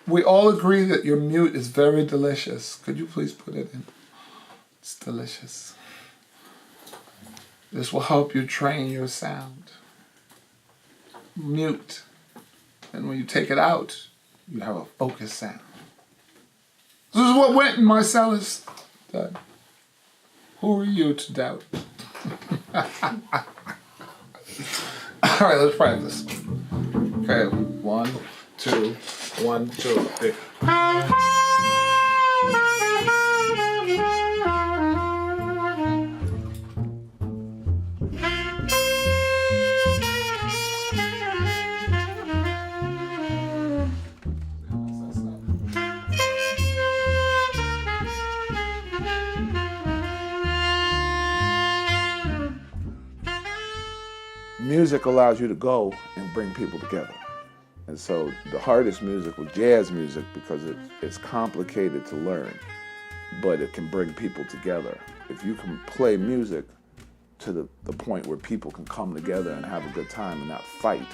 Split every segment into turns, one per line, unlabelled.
We all agree that your mute is very delicious. Could you please put it in? It's delicious. This will help you train your sound. Mute. And when you take it out, you have a focused sound. This is what Wynton Marsalis did. Who are you to doubt? All right, let's practice. Okay, 1, 2, 1, 2, 3.
Music allows you to go and bring people together. And so the hardest music was jazz music because it's complicated to learn, but it can bring people together. If you can play music to the point where people can come together and have a good time and not fight,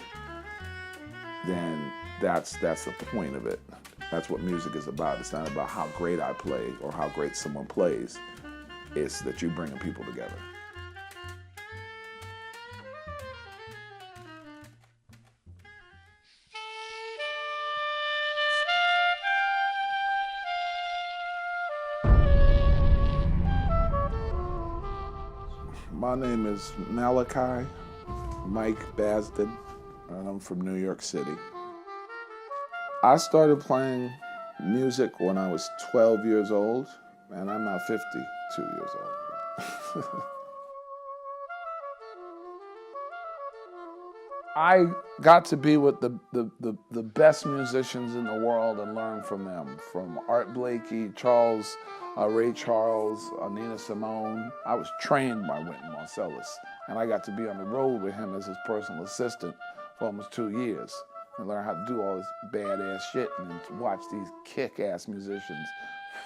then that's the point of it. That's what music is about. It's not about how great I play or how great someone plays. It's that you're bringing people together. My name is Malachi, Mike Basden, and I'm from New York City. I started playing music when I was 12 years old, and I'm now 52 years old. I got to be with the best musicians in the world and learn from them, from Art Blakey, Ray Charles, Nina Simone. I was trained by Wynton Marsalis, and I got to be on the road with him as his personal assistant for almost 2 years and learn how to do all this badass shit and then to watch these kick-ass musicians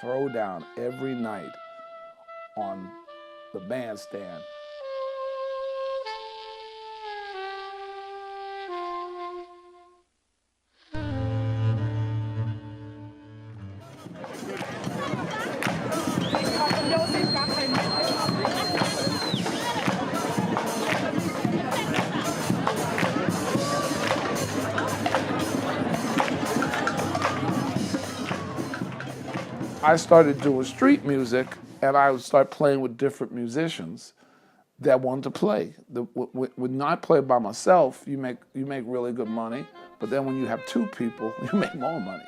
throw down every night on the bandstand. I started doing street music, and I would start playing with different musicians that wanted to play. When I play by myself, you make really good money, but then when you have two people, you make more money.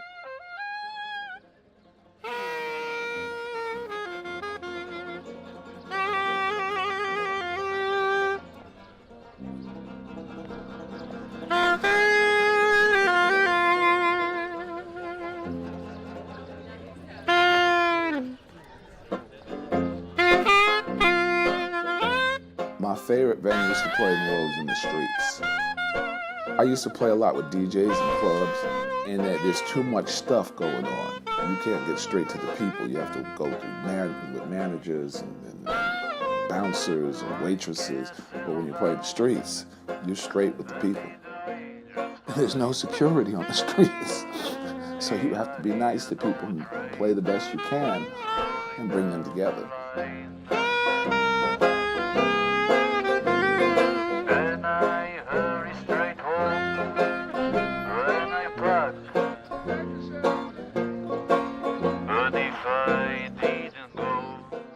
My favorite venues to play in was in the streets. I used to play a lot with DJs and clubs, and that there's too much stuff going on. You can't get straight to the people. You have to go through with managers and bouncers and waitresses. But when you play in the streets, you're straight with the people. There's no security on the streets. So you have to be nice to people and play the best you can and bring them together.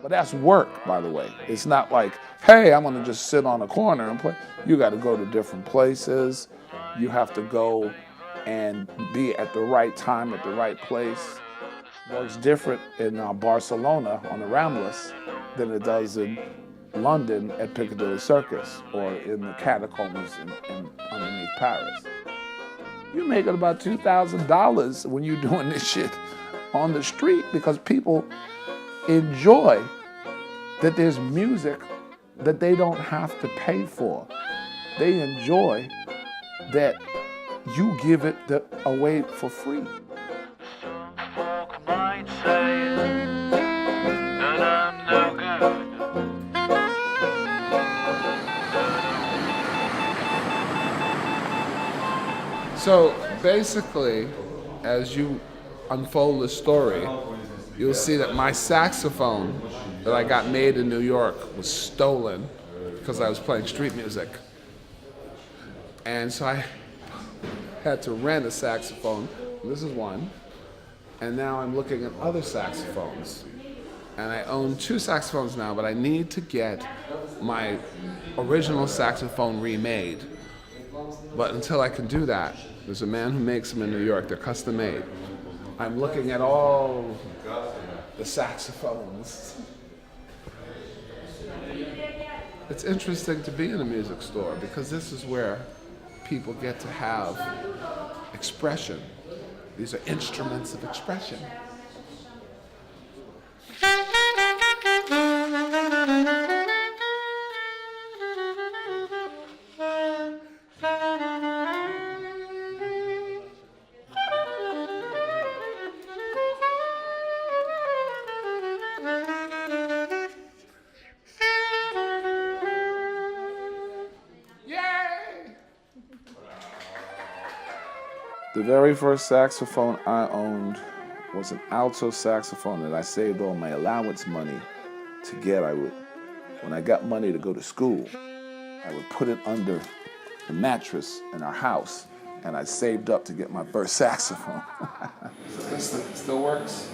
But that's work, by the way. It's not like, hey, I'm gonna just sit on a corner and play. You gotta go to different places. You have to go and be at the right time at the right place. Works different in Barcelona on the Ramblas than it does in London at Piccadilly Circus or in the catacombs in underneath Paris. You're making about $2,000 when you're doing this shit on the street because people enjoy that there's music that they don't have to pay for. They enjoy that you give it away for free.
So basically, as you
unfold the story, you'll see that my saxophone that I got made in New York was stolen because I was playing street music. And so I had to rent a saxophone. This is one. And now I'm looking at other saxophones. And I own 2 saxophones now, but I need to get my original saxophone remade. But until I can do that, there's a man who makes them in New York. They're custom made. I'm looking at all the saxophones. It's interesting to be in a music store because this is where people get to have expression. These are instruments of expression. The very first saxophone I owned was an alto saxophone that I saved all my allowance money to get. When I got money to go to school, I would put it under the mattress in our house, and I saved up to get my first saxophone. This still works.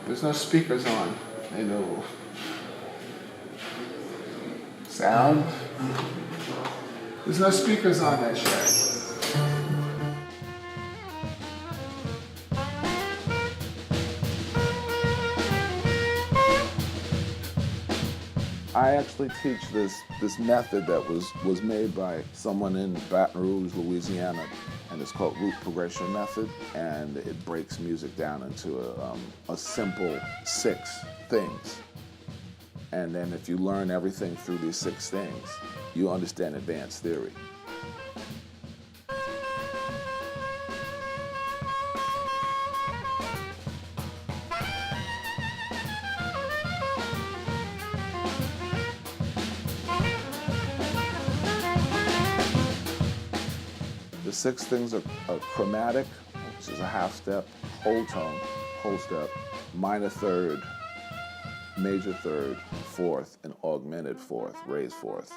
There's no speakers on. I know. Sound. There's no speakers on that shit. I actually teach this method that was made by someone in Baton Rouge, Louisiana, and it's called root progression method, and it breaks music down into a simple 6 things. And then if you learn everything through these 6 things, you understand advanced theory. The 6 things are chromatic, which is a half step, whole tone, whole step, minor third, major third, fourth, and augmented fourth, raised fourth.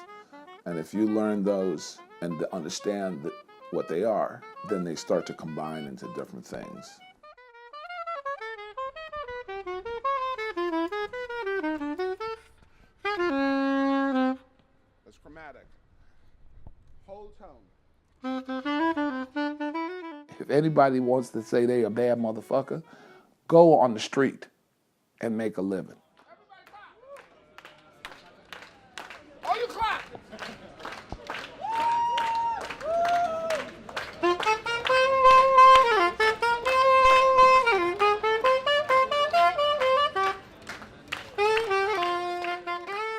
And if you learn those and understand what they are, then they start to combine into different things. That's chromatic. Whole tone. If anybody wants to say they a bad motherfucker, go on the street and make a living. Oh, you clap!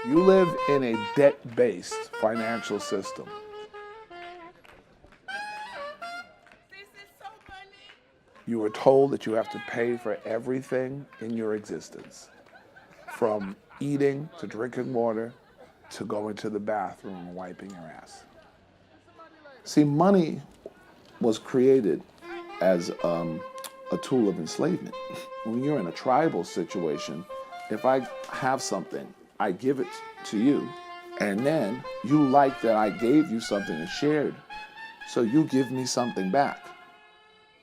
You live in a debt-based financial system. You were told that you have to pay for everything in your existence, from eating to drinking water to going to the bathroom and wiping your ass. See, money was created as a tool of enslavement. When you're in a tribal situation, if I have something, I give it to you, and then you like that I gave you something and shared, so you give me something back.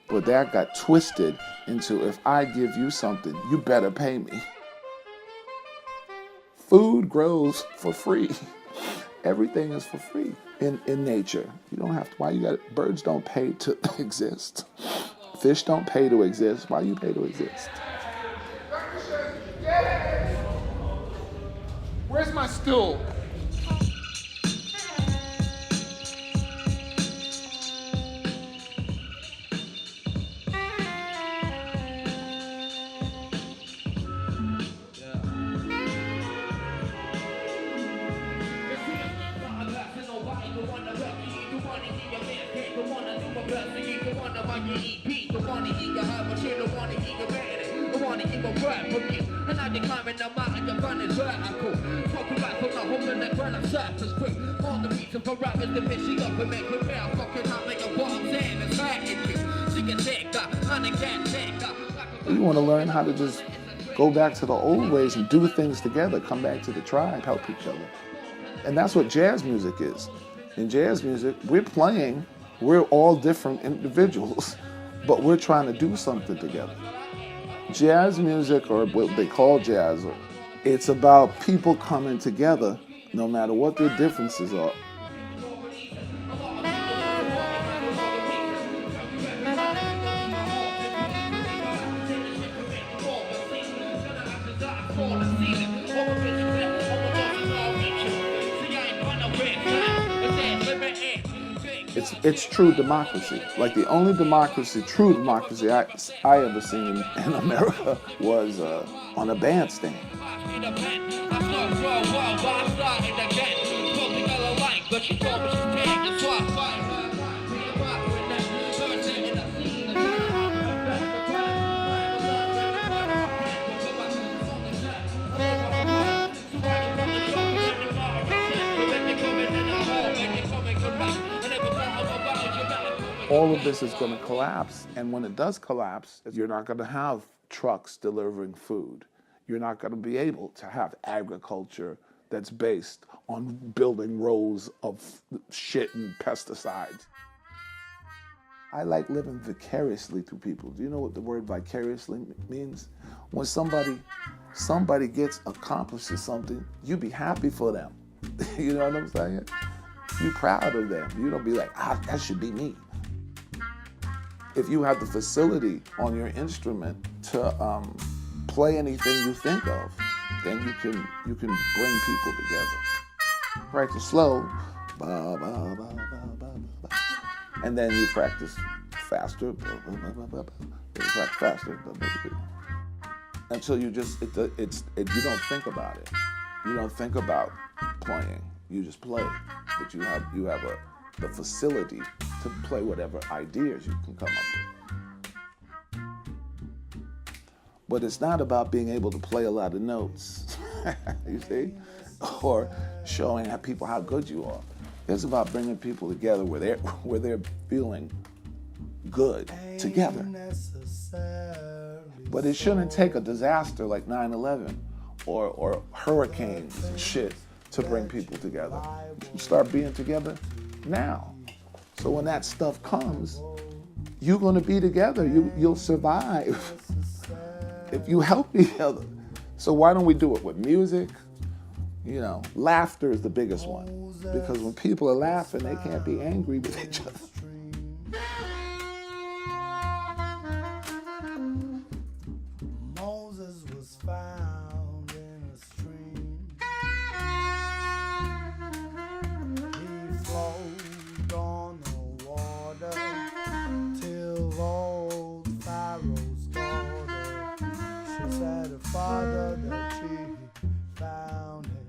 But that got twisted into, if I give you something, you better pay me. Food grows for free. Everything is for free in nature. You don't have to, birds don't pay to exist. Fish don't pay to exist. Why you pay to exist? Where's my stool? You want to learn how to just go back to the old ways and do things together, come back to the tribe, help each other. And that's what jazz music is. In jazz music, we're all different individuals, but we're trying to do something together. Jazz music, or what they call jazz, it's about people coming together no matter what their differences are. It's true democracy. Like the only true democracy I ever seen in America was on a bandstand. All of this is going to collapse, and when it does collapse, you're not going to have trucks delivering food. You're not going to be able to have agriculture that's based on building rows of shit and pesticides. I like living vicariously through people. Do you know what the word vicariously means? When somebody accomplishes something, you be happy for them. You know what I'm saying? You're proud of them. You don't be like, that should be me. If you have the facility on your instrument to play anything you think of, then you can bring people together. Practice slow, ba, ba, ba, ba, ba, ba. And then you practice faster, ba, ba, ba, ba, ba. You practice faster, ba, ba, ba. Until you just you don't think about it. You don't think about playing. You just play, but you have the facility to play whatever ideas you can come up with. But it's not about being able to play a lot of notes, you see, or showing people how good you are. It's about bringing people together where they're feeling good together. But it shouldn't take a disaster like 9/11 or hurricanes and shit to bring people together. You should start being together now. So when that stuff comes, you're going to be together. You'll survive if you help each other. So why don't we do it with music? You know, laughter is the biggest one. Because when people are laughing, they can't be angry with each other.
Moses was found in a stream. He flowed on the water till old Pharaoh's daughter, she said her father that she found him.